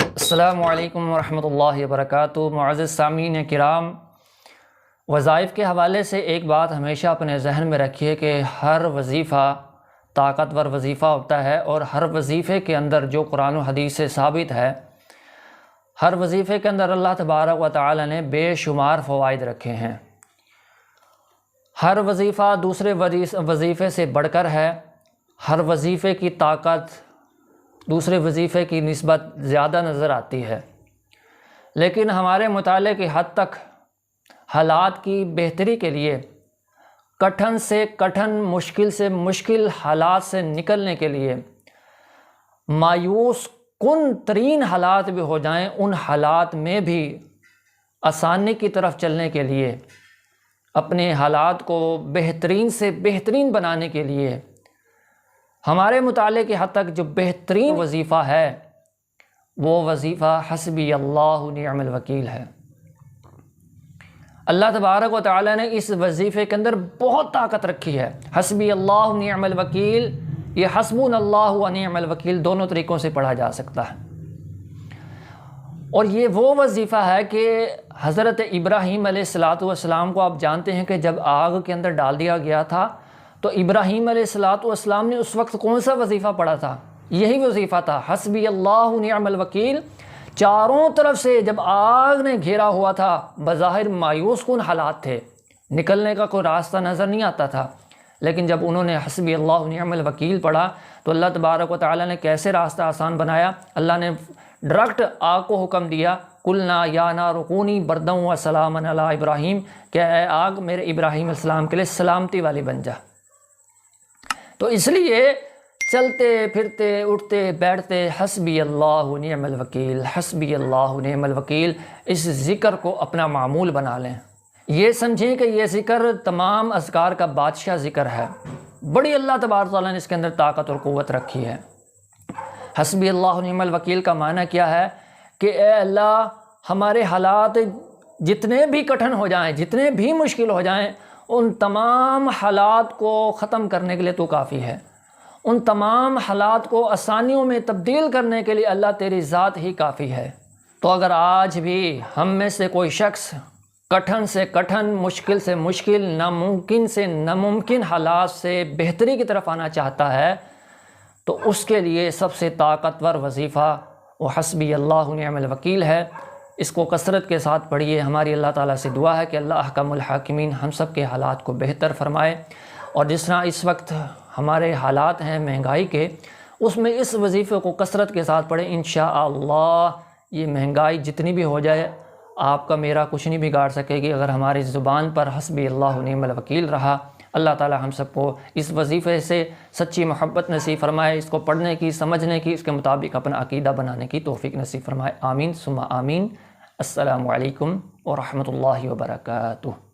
السلام علیکم ورحمۃ اللہ وبرکاتہ۔ معزز سامعین کرام، وظائف کے حوالے سے ایک بات ہمیشہ اپنے ذہن میں رکھیے کہ ہر وظیفہ طاقتور وظیفہ ہوتا ہے، اور ہر وظیفے کے اندر جو قرآن و حدیث سے ثابت ہے، ہر وظیفے کے اندر اللہ تبارک و تعالی نے بے شمار فوائد رکھے ہیں۔ ہر وظیفہ دوسرے وظیفے سے بڑھ کر ہے، ہر وظیفے کی طاقت دوسرے وظیفے کی نسبت زیادہ نظر آتی ہے، لیکن ہمارے مطالعے کی حد تک حالات کی بہتری کے لیے کٹھن سے کٹھن، مشکل سے مشکل حالات سے نکلنے کے لیے، مایوس کن ترین حالات بھی ہو جائیں، ان حالات میں بھی آسانی کی طرف چلنے کے لیے، اپنے حالات کو بہترین سے بہترین بنانے کے لیے ہمارے مطالعے کی حد تک جو بہترین وظیفہ ہے وہ وظیفہ حسبی اللہ نعم الوکیل ہے۔ اللہ تبارک و تعالی نے اس وظیفے کے اندر بہت طاقت رکھی ہے۔ حسبی اللہ نعم الوکیل، یہ حسبنا اللہ و نعم الوکیل دونوں طریقوں سے پڑھا جا سکتا ہے، اور یہ وہ وظیفہ ہے کہ حضرت ابراہیم علیہ السلام کو آپ جانتے ہیں کہ جب آگ کے اندر ڈال دیا گیا تھا تو ابراہیم علیہ السلام نے اس وقت کون سا وظیفہ پڑھا تھا؟ یہی وظیفہ تھا، حسبی اللہ نعم الوکیل۔ چاروں طرف سے جب آگ نے گھیرا ہوا تھا، بظاہر مایوس کن حالات تھے، نکلنے کا کوئی راستہ نظر نہیں آتا تھا، لیکن جب انہوں نے حسبی اللہ نعم الوکیل پڑھا تو اللہ تبارک و تعالی نے کیسے راستہ آسان بنایا۔ اللہ نے ڈائریکٹ آگ کو حکم دیا، قلنا یا نار کونی بردا و سلاما علی ابراہیم، کہ اے آگ میرے ابراہیم علیہ السلام کے لیے سلامتی والی بن جا۔ تو اس لیے چلتے پھرتے اٹھتے بیٹھتے حسبی اللہ نعم الوکیل، حسبی اللہ نعم الوکیل، اس ذکر کو اپنا معمول بنا لیں۔ یہ سمجھیں کہ یہ ذکر تمام اذکار کا بادشاہ ذکر ہے، بڑی اللہ تبارک تعالیٰ نے اس کے اندر طاقت اور قوت رکھی ہے۔ حسبی اللہ نعم الوکیل کا معنی کیا ہے کہ اے اللہ، ہمارے حالات جتنے بھی کٹھن ہو جائیں، جتنے بھی مشکل ہو جائیں، ان تمام حالات کو ختم کرنے کے لیے تو کافی ہے، ان تمام حالات کو آسانیوں میں تبدیل کرنے کے لیے اللہ تیری ذات ہی کافی ہے۔ تو اگر آج بھی ہم میں سے کوئی شخص کٹھن سے کٹھن، مشکل سے مشکل، ناممکن سے ناممکن حالات سے بہتری کی طرف آنا چاہتا ہے تو اس کے لیے سب سے طاقتور وظیفہ وہ حسبی اللہ نعم الوکیل ہے۔ اس کو کثرت کے ساتھ پڑھیے۔ ہماری اللہ تعالیٰ سے دعا ہے کہ اللہ احکم الحاکمین ہم سب کے حالات کو بہتر فرمائے، اور جس طرح اس وقت ہمارے حالات ہیں مہنگائی کے، اس میں اس وظیفے کو کثرت کے ساتھ پڑھیں۔ انشاءاللہ یہ مہنگائی جتنی بھی ہو جائے، آپ کا میرا کچھ نہیں بگاڑ سکے گی اگر ہماری زبان پر حسبی اللہ نعم الوکیل رہا۔ اللہ تعالیٰ ہم سب کو اس وظیفے سے سچی محبت نصیب فرمائے، اس کو پڑھنے کی، سمجھنے کی، اس کے مطابق اپنا عقیدہ بنانے کی توفیق نصیب فرمائے۔ آمین ثم آمین۔ السلام علیکم ورحمۃ اللہ وبرکاتہ۔